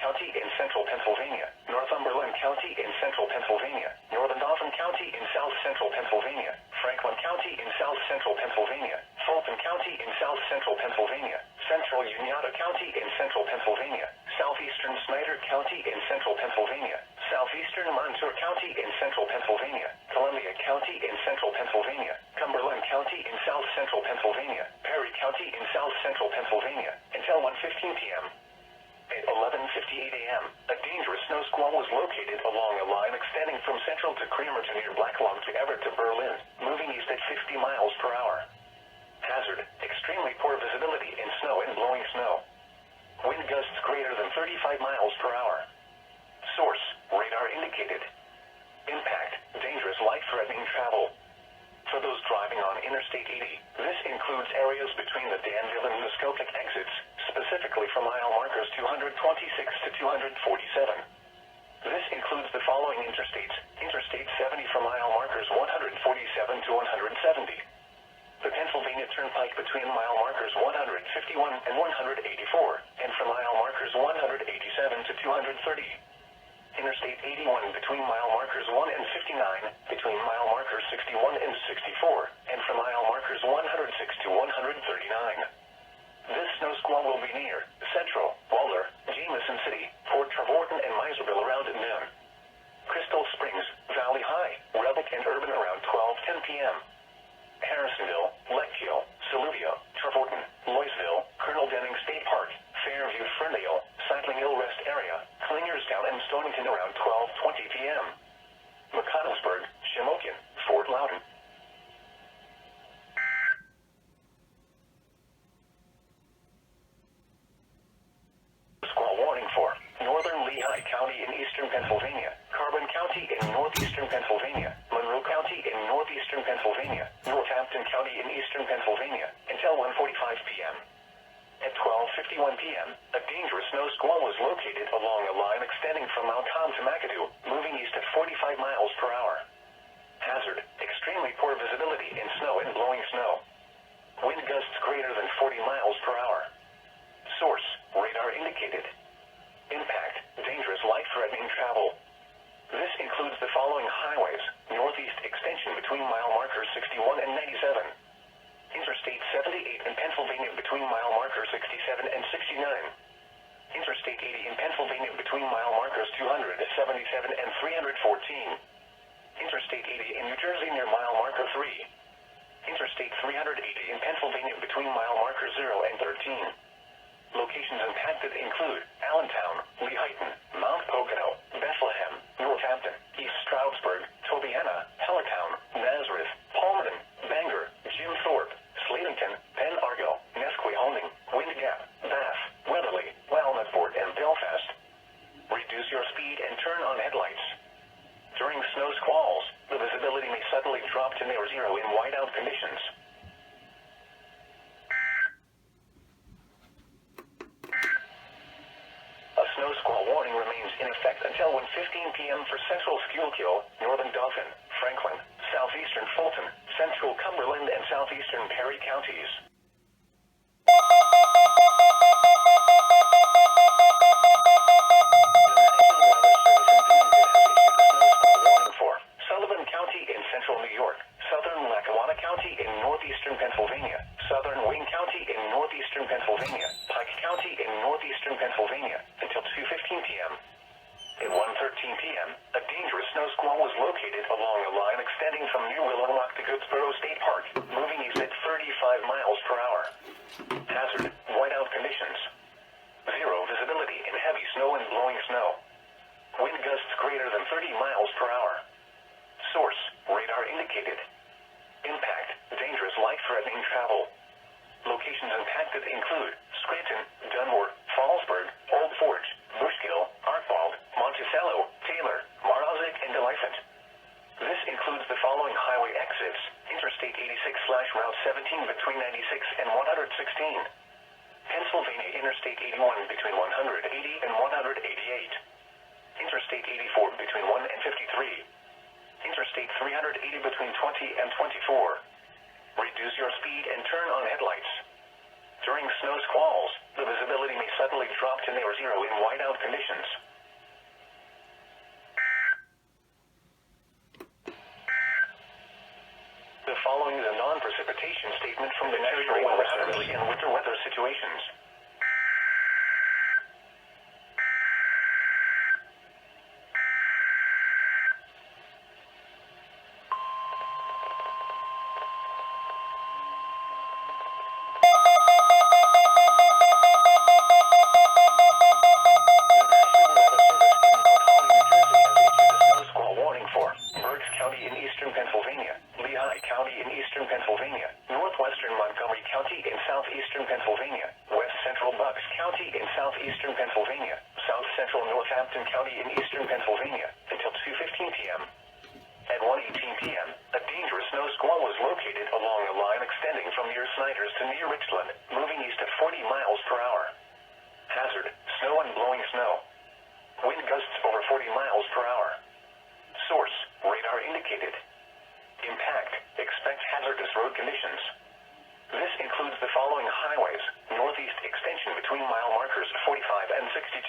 County in central Pennsylvania, Northumberland County in central Pennsylvania, Northern Dauphin County in south central Pennsylvania, Franklin County in south central Pennsylvania, Fulton County in south central Pennsylvania, Central Uniata County in central Pennsylvania, southeastern Snyder County in central Pennsylvania, southeastern Montour County in central Pennsylvania, Columbia County in central Pennsylvania, Cumberland County in south central Pennsylvania, Perry County in south central Pennsylvania, until 1:15 p.m. At 11:58 a.m., a dangerous snow squall was located along a line extending from Central to Creamerton near Blacklog to Everett to Berlin, moving east at 50 miles per hour. Hazard, extremely poor visibility in snow and blowing snow. Wind gusts greater than 35 miles per hour. Source, radar indicated. Impact, dangerous life-threatening travel. For those driving on Interstate 80, this includes areas between the Danville and Muskoka exits, specifically from mile markers 226 to 247. This includes the following interstates: Interstate 70 from mile markers 147 to 170. The Pennsylvania Turnpike between mile markers 151 and 184, and from mile markers 187 to 230. Interstate 81 between mile markers 1 and 59, between mile markers 61 and 64, and from mile markers 106 to 139. This snow squall will be near Central, Waller, Jameson City, Port Trevorton, and Miserville around noon. Crystal Springs, Valley High, Lubbock, and Urban around 12:10 p.m. Harrisonville, Leckville, Saluvia, Trevorton, Loisville, Colonel Denning State Park, Fairview, Ferndale, Cycling Hill Rest Area, Clingerstown, and Stonington around 12:20 p.m. McConnellsburg, Shamokin, Fort Loudoun. Squall warning for northern Lehigh County in eastern Pennsylvania, Carbon County in northeastern Pennsylvania, Monroe County in northeastern Pennsylvania, Northampton County in eastern Pennsylvania, until 1:45 p.m. At 12:51 p.m., a dangerous snow squall was located along a line extending from Mount Tom to McAdoo, moving east at 45 miles per hour. Hazard, extremely poor visibility in snow and blowing snow. Wind gusts greater than 40 miles per hour. Source, radar indicated. Impact, dangerous life-threatening travel. This includes the following highways: northeast extension between mile markers 61 and 97. Interstate 78 in Pennsylvania between mile markers 67 and 69. Interstate 80 in Pennsylvania between mile markers 277 and 314. Interstate 80 in New Jersey near mile marker 3. Interstate 380 in Pennsylvania between mile markers 0 and 13. Locations impacted include Allentown, Lehighton, Mount Pocono, Bethlehem, Northampton, East Stroudsburg, Tobiana, Hellertown, Nazareth, Palmerton, Bangor, Jim Thorpe, Slatington, Penn Argyll, Nesquehoning, Wind Gap, Bath, Weatherly, Walnutport, and Belfast. Reduce your speed and turn on headlights. During snow squalls, the visibility may suddenly drop to near zero in whiteout conditions. A snow squall warning remains in effect until 1:15 p.m. for central Schuylkill, northern Dauphin, Franklin, southeastern Fulton, central Cumberland, and southeastern Perry counties. Northeastern Pennsylvania, southern Wayne County in northeastern Pennsylvania, Pike County in northeastern Pennsylvania, until 2:15 p.m. At 1:13 p.m., a dangerous snow squall was located along a line extending from New Willow Rock to Goodsboro State Park, moving east at 35 miles per hour. Hazard, whiteout conditions. Zero visibility in heavy snow and blowing snow. Wind gusts greater than 30 miles per hour. Source, radar indicated. Impact, dangerous life-threatening travel. Locations impacted include Scranton, Dunmore, Fallsburg, Old Forge, Bushkill, Archbald, Monticello, Taylor, Morozic, and Elephant. This includes the following highway exits: Interstate 86/Route 17 between 96 and 116. Pennsylvania Interstate 81 between 180 and 188. Interstate 84 between 1 and 53. Interstate 380 between 20 and 24. Reduce your speed and turn on headlights. During snow squalls, the visibility may suddenly drop drop to near zero in whiteout conditions. The following is a non-precipitation statement from the National Weather Service in winter weather situations. Southeastern Pennsylvania, West Central Bucks County in southeastern Pennsylvania, South Central Northampton County in eastern Pennsylvania, until 2:15 p.m. At 1:18 p.m., a dangerous snow squall was located along a line extending from near Snyders to near Richland, moving east at 40 miles per hour. Hazard, snow and blowing snow. Wind gusts over 40 miles per hour. Source, radar indicated. Impact, expect hazardous road conditions. This includes the following highways: northeast extension between mile markers 45 and 62.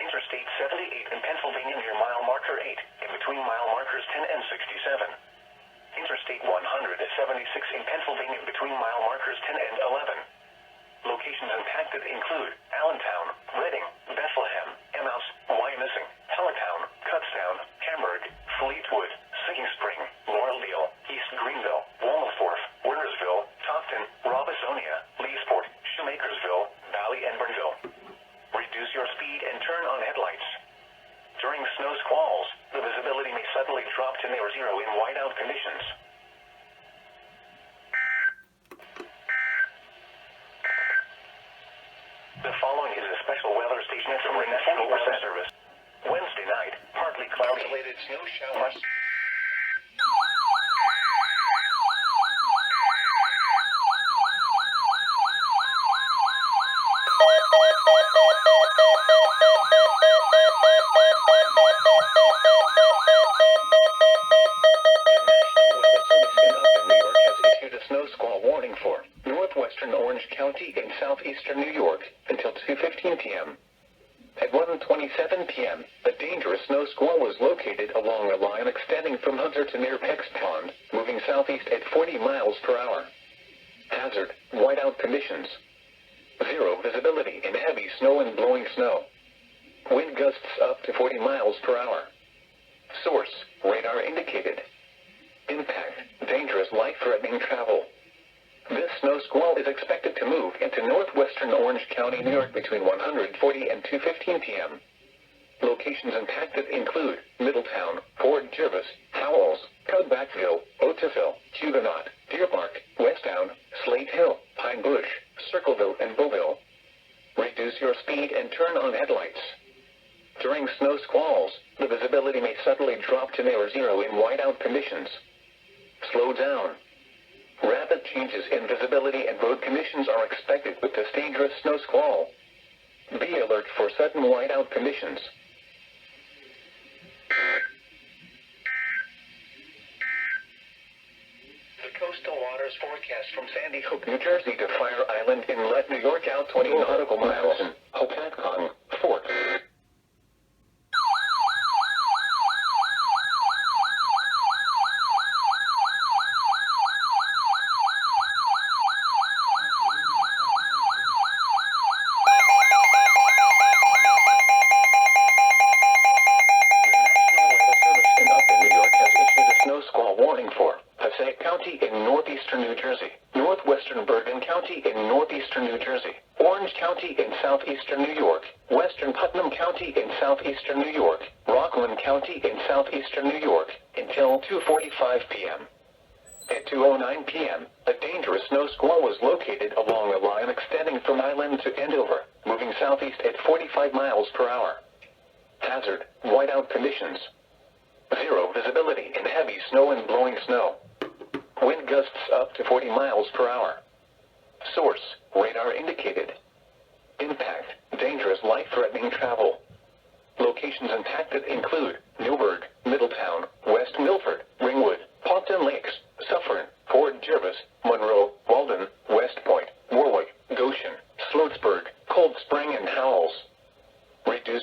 Interstate 78 in Pennsylvania near mile marker 8 and between mile markers 10 and 67. Interstate 176 in Pennsylvania between mile markers 10 and 11. Locations impacted include Allentown, Reading, Bethlehem, Emmaus, Wyomissing, Hellertown, Kutztown, Hamburg, Fleetwood, Singing Spring, Laureldale, East Greenville, Waldorf, Wintersville, Tofton, Robisonia, Leesport, Shoemakersville, Valley, and Burnville. Reduce your speed and turn on headlights. During snow squalls, the visibility may suddenly drop to near zero in whiteout conditions. The following is a special weather station from the National Weather Service. Wednesday night, partly cloudy. Isolated snow showers. Snow Squall Warning for northwestern Orange County in southeastern New York until 2:15 p.m. At 1:27 p.m., a dangerous snow squall was located along a line extending from Hunter to near Peck's Pond, moving southeast at 40 miles per hour. Hazard, whiteout conditions. Zero visibility in heavy snow and blowing snow. Wind gusts up to 40 miles per hour. Source, radar indicated. Impact, dangerous life-threatening travel. This snow squall is expected to move into northwestern Orange County, New York between 1:40 and 2:15 p.m. Locations impacted include Middletown, Fort Jervis, Howells, Cudbackville, Otisville, Huguenot, Deer Park, Westtown, Slate Hill, Pine Bush, Circleville, and Beauville. Reduce your speed and turn on headlights. During snow squalls, the visibility may suddenly drop to near zero in whiteout conditions. Slow down. Rapid changes in visibility and road conditions are expected with this dangerous snow squall. Be alert for sudden whiteout conditions. The coastal waters forecast from Sandy Hook, New Jersey to Fire Island Inlet, New York out 20 nautical miles. Hopatcong, Fort. In northeastern New Jersey, northwestern Bergen County in northeastern New Jersey, Orange County in southeastern New York, western Putnam County in southeastern New York, Rockland County in southeastern New York, until 2:45 p.m. At 2:09 p.m., a dangerous snow squall was located along a line extending from Island to Andover, moving southeast at 45 miles per hour. Hazard, whiteout conditions. Zero visibility in heavy snow and blowing snow. Wind gusts up to 40 miles per hour. Source, radar indicated. Impact, dangerous life-threatening travel. Locations impacted include Newburgh, Middletown, West Milford, Ringwood, Pompton Lakes, Suffern, Fort Jervis, Monroe, Walden, West Point, Warwick, Goshen, Sloatsburg, Cold Spring, and Howell.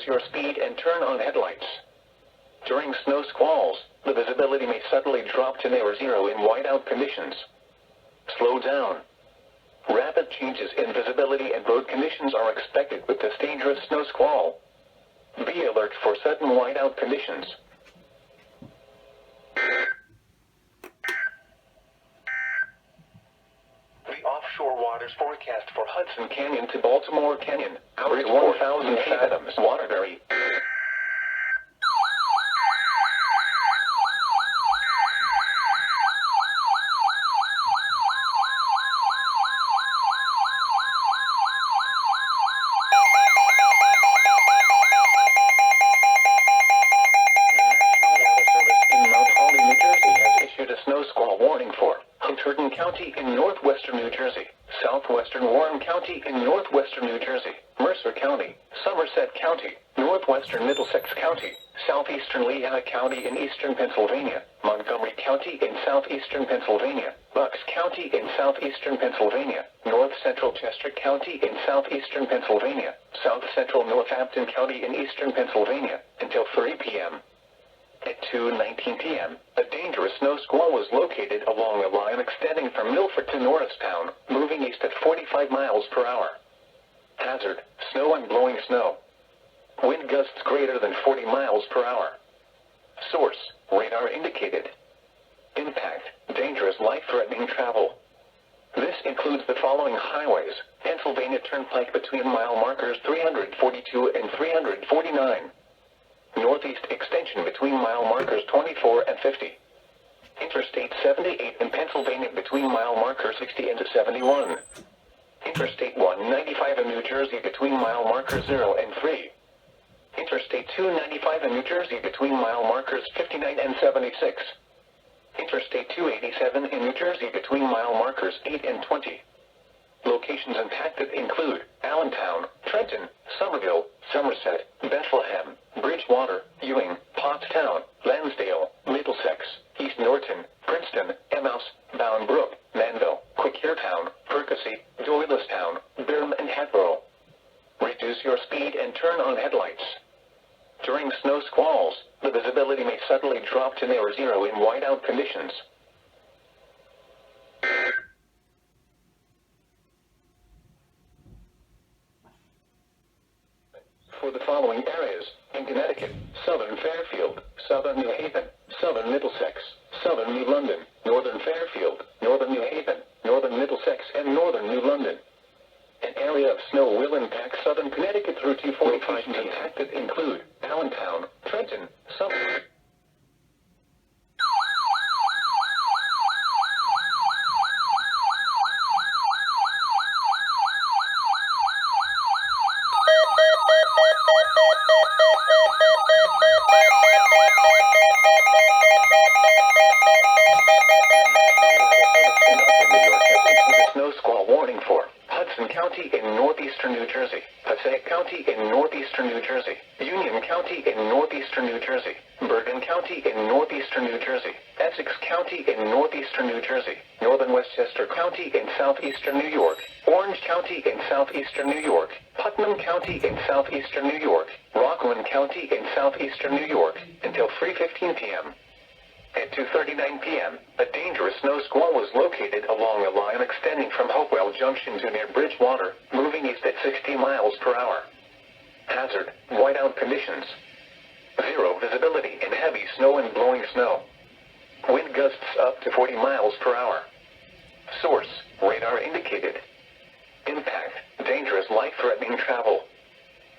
your speed and turn on headlights. During snow squalls, the visibility may suddenly drop to near zero in whiteout conditions. Slow down. Rapid changes in visibility and road conditions are expected with this dangerous snow squall. Be alert for sudden whiteout conditions. The offshore waters forecast for Hudson Canyon to Baltimore Canyon, average 1,000 fathoms. Waterbury. Snow Squall Warning for Upton County in northwestern New Jersey, southwestern Warren County in northwestern New Jersey, Mercer County, Somerset County, northwestern Middlesex County, southeastern Lehigh County in eastern Pennsylvania, Montgomery County in southeastern Pennsylvania, Bucks County in southeastern Pennsylvania, north central Chester County in southeastern Pennsylvania, south central Northampton County in eastern Pennsylvania, until 3 p.m. At 2:19 p.m., a dangerous snow squall was located along a line extending from Milford to Norristown, moving east at 45 miles per hour. Hazard: snow and blowing snow. Wind gusts greater than 40 miles per hour. Source: radar indicated. Impact: dangerous, life-threatening travel. This includes the following highways: Pennsylvania Turnpike between mile markers 342 and 349. Northeast extension between mile markers 24 and 50. Interstate 78 in Pennsylvania between mile markers 60 and 71. Interstate 195 in New Jersey between mile markers 0 and 3. Interstate 295 in New Jersey between mile markers 59 and 76. Interstate 287 in New Jersey between mile markers 8 and 20. Locations impacted include Allentown, Trenton, Somerville, Somerset, Bethlehem, Bridgewater, Ewing, Pottstown, Lansdale, Middlesex, East Norton, Princeton, Emmaus, Bound Brook, Manville, Quakertown, Percy, Doylestown, Durham, and Hatboro. Reduce your speed and turn on headlights. During snow squalls, the visibility may suddenly drop to near zero in whiteout conditions. For the following areas: in Connecticut, southern Fairfield, southern New Haven, southern Middlesex, southern New London, northern Fairfield, northern New Haven, northern Middlesex, and northern New London. An area of snow will impact southern Connecticut through 2:45 p.m. Impacted include Allentown, Trenton, Somerset. Snow Squall Warning for Hudson County in northeastern New Jersey, Passaic County in northeastern New Jersey, Union County in northeastern New Jersey, Bergen County in northeastern New Jersey, Essex County in northeastern New Jersey, northern Westchester County in southeastern New York, Orange County in southeastern New York, Putnam County in southeastern New York, Rockland County in southeastern New York, until 3:15 p.m. At 2:39 p.m., a dangerous snow squall was located along a line extending from Hopewell Junction to near Bridgewater, moving east at 60 miles per hour. Hazard: whiteout conditions. Zero visibility in heavy snow and blowing snow. Wind gusts up to 40 miles per hour. Source: radar indicated. Impact: dangerous, life-threatening travel.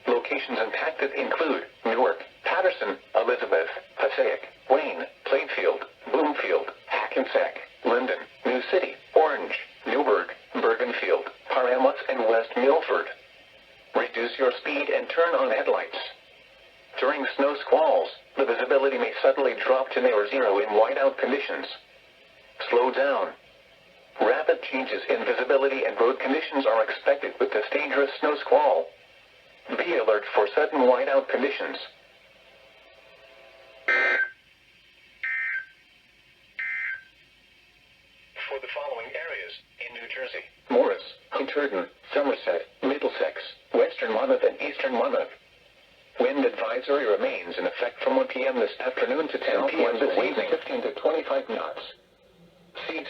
Locations impacted include Newark, Patterson, Elizabeth, Passaic, Wayne, Plainfield, Bloomfield, Hackensack, Linden, New City, Orange, Newburgh, Bergenfield, Paramus, and West Milford. Reduce your speed and turn on headlights. During snow squalls, the visibility may suddenly drop to near zero in whiteout conditions. Slow down. Rapid changes in visibility and road conditions are expected with this dangerous snow squall. Be alert for sudden whiteout conditions. For the following areas: in New Jersey, Morris, Hunterdon, Somerset, Middlesex, Western Monmouth, and Eastern Monmouth. Wind advisory remains in effect from 1 p.m. this afternoon to 10 p.m. this evening, 15 to 25 knots. Seas.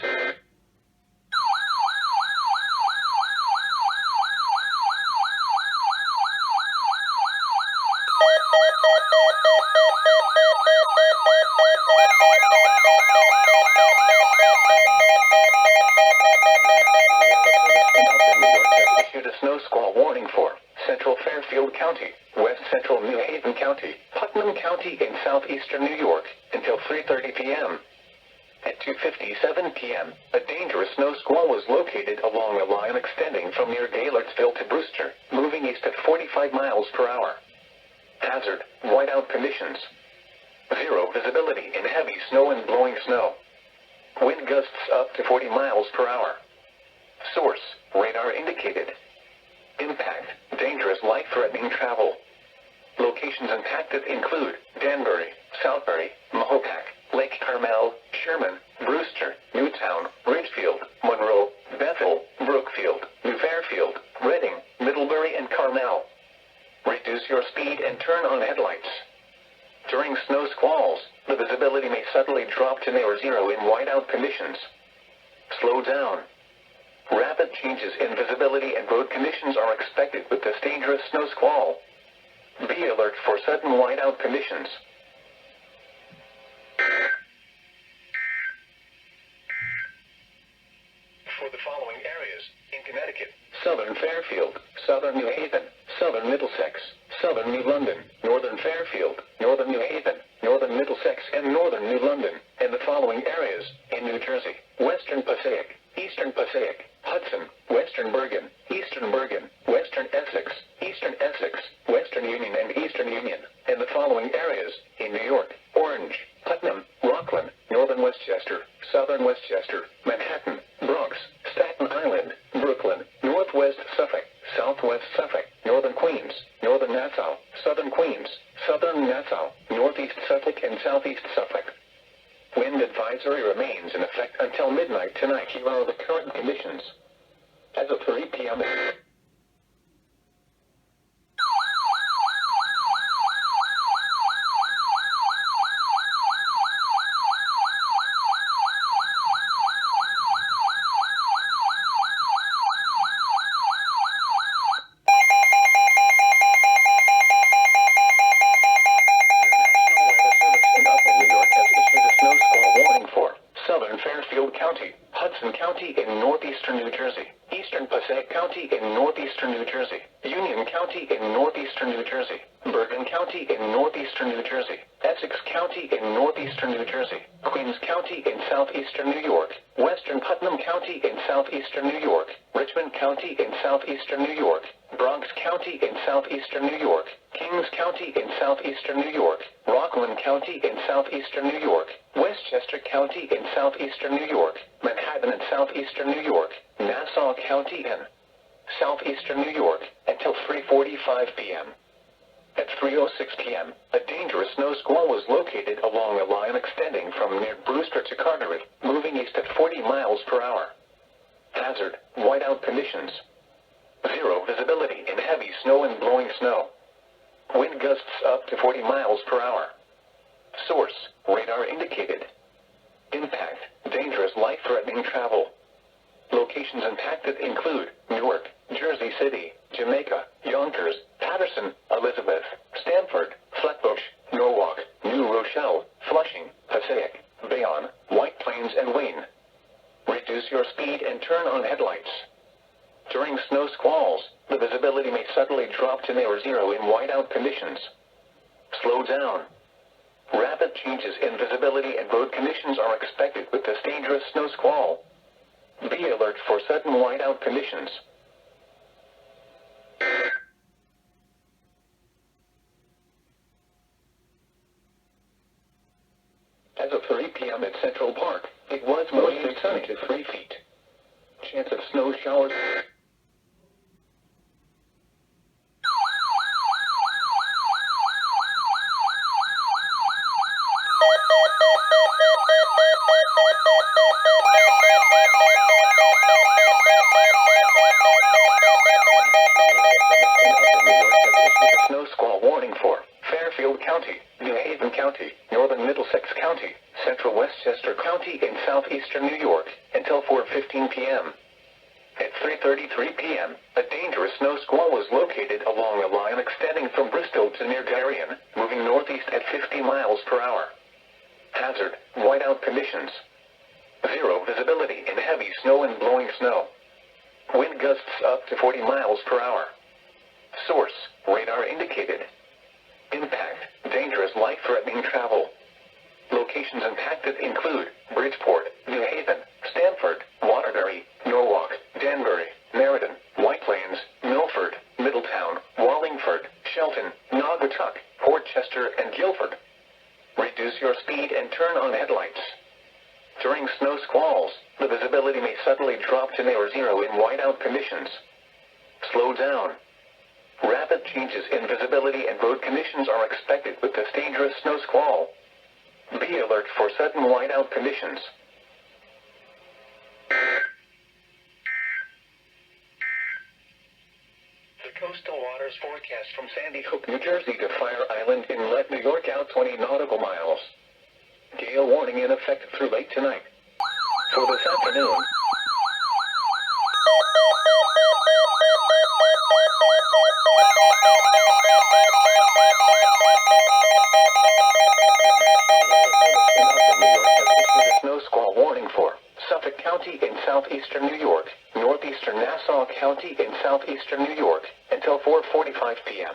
Upton, New York has issued a snow squall warning for Central Fairfield County, West Central New Haven County, Putnam County in southeastern New York until 3:30 p.m. At 2:57 p.m., a dangerous snow squall was located along a line extending from near Gaylordsville to Brewster, moving east at 45 miles per hour. Hazard, whiteout conditions. Zero visibility in heavy snow and blowing snow. Wind gusts up to 40 miles per hour. Source, radar indicated. Impact, dangerous life-threatening travel. Locations impacted include Danbury, Southbury, Mahopac, Lake Carmel, Sherman, Brewster, Newtown, Ridgefield, Monroe, Bethel, Brookfield, New Fairfield, Reading, Middlebury, and Carmel. Reduce your speed and turn on headlights. During snow squalls, the visibility may suddenly drop to near zero in whiteout conditions. Slow down. Rapid changes in visibility and road conditions are expected with this dangerous snow squall. Be alert for sudden whiteout conditions. For the following areas, in Connecticut: Southern Fairfield, Southern New Haven, Southern Middlesex, Southern New London, Northern Fairfield, Northern New Haven, Northern Middlesex, and Northern New London, and the following areas, in New Jersey: Western Passaic, Eastern Passaic, Hudson, Western Bergen, Eastern Bergen, Western Essex, Eastern Essex, Western Union, and Eastern Union, and the following areas, in New York: Orange, Putnam, Rockland, Northern Westchester, Southern Westchester, Manhattan, Bronx, Staten Island, Brooklyn, Northwest Suffolk, Southwest Suffolk, Northern Queens, Northern Nassau, Southern Queens, Southern Nassau, Northeast Suffolk, and Southeast Suffolk. Wind advisory remains in effect until midnight tonight. Here are the current conditions. As of 3 p.m. Fairfield County, Hudson County in northeastern New Jersey, Eastern Passaic County in northeastern New Jersey, Union County in northeastern New Jersey, Bergen County in northeastern New Jersey, Essex County in northeastern New Jersey, Queens County in southeastern New York, Western Putnam County in southeastern New York, Richmond County in southeastern New York, Bronx County in southeastern New York, Kings County in southeastern New York, Rockland County in southeastern New York, Westchester County in southeastern New York, Manhattan in southeastern New York, Nassau County in southeastern New York, until 3:45 p.m. At 3:06 p.m., a dangerous snow squall was located along a line extending from near Brewster to Carteret, moving east at 40 miles per hour. Hazard, whiteout conditions. Zero visibility in heavy snow and blowing snow. Wind gusts up to 40 miles per hour. Source, radar indicated. Impact, dangerous life-threatening travel. Locations impacted include Newark, Jersey City, Jamaica, Yonkers, Paterson, Elizabeth, Stamford, Flatbush, Norwalk, New Rochelle, Flushing, Passaic, Bayonne, White Plains, and Wayne. Reduce your speed and turn on headlights. During snow squalls, the visibility may suddenly drop to near zero in whiteout conditions. Slow down. Rapid changes in visibility and road conditions are expected with this dangerous snow squall. Be alert for sudden whiteout conditions. As of 3 p.m. at Central Park, it was mostly sunny to 3 feet. Chance of snow showers. Upton, New York has issued a snow squall warning for County, northern Middlesex County, central Westchester County, and southeastern New York, until 4:15 p.m. At 3:33 p.m., a dangerous snow squall was located along a line extending from Bristol to near Darien, moving northeast at 50 miles per hour. Hazard, whiteout conditions. Zero visibility in heavy snow and blowing snow. Wind gusts up to 40 miles per hour. Source, radar indicated. Impact, dangerous life-threatening travel. Locations impacted include Bridgeport, New Haven, Stamford, Waterbury, Norwalk, Danbury, Meriden, White Plains, Milford, Middletown, Wallingford, Shelton, Naugatuck, Portchester, and Guilford. Reduce your speed and turn on headlights. During snow squalls, the visibility may suddenly drop to near zero in whiteout conditions. Slow down. Rapid changes in visibility and road conditions are expected with this dangerous snow squall. Be alert for sudden whiteout conditions. The coastal waters forecast from Sandy Hook, New Jersey to Fire Island Inlet, New York out 20 nautical miles. Gale warning in effect through late tonight. For this afternoon, Snow Squall Warning for Suffolk County in southeastern New York, northeastern Nassau County in southeastern New York, until 4:45 p.m.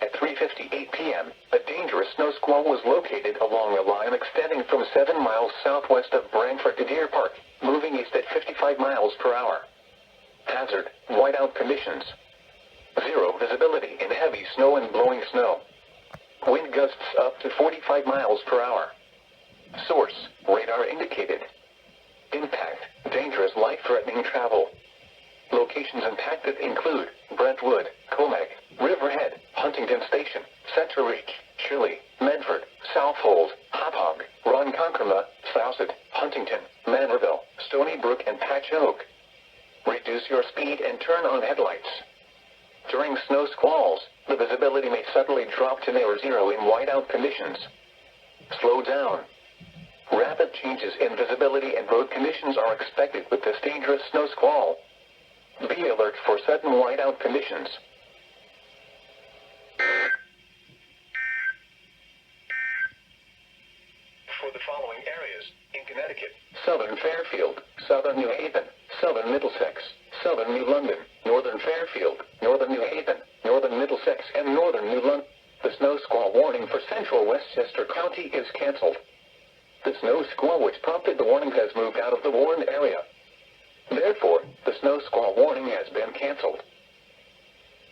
At 3:58 p.m., a dangerous snow squall was located along a line extending from 7 miles southwest of Brantford to Deer Park, moving east at 55 miles per hour. Hazard, whiteout conditions. Zero visibility in heavy snow and blowing snow. Wind gusts up to 45 miles per hour. Source, radar indicated. Impact, dangerous life-threatening travel. Locations impacted include Brentwood, Commack, Riverhead, Huntington Station, Center Reach, Shirley, Medford, Southold, Hauppauge, Ronkonkoma, Faucet, Huntington, Manorville, Stony Brook, and Patch Oak. Reduce your speed and turn on headlights. During snow squalls, the visibility may suddenly drop to near zero in whiteout conditions. Slow down. Rapid changes in visibility and road conditions are expected with this dangerous snow squall. Be alert for sudden whiteout conditions. For the following areas, in Connecticut: southern Fairfield, southern New Haven, southern Middlesex, southern New London, northern Fairfield, northern New Haven, northern Middlesex, and northern New London. The snow squall warning for central Westchester County is canceled. The snow squall which prompted the warning has moved out of the warned area. Therefore, the snow squall warning has been canceled.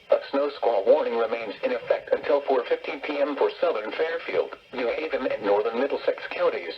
A snow squall warning remains in effect until 4:15 p.m. for southern Fairfield, New Haven, and northern Middlesex counties.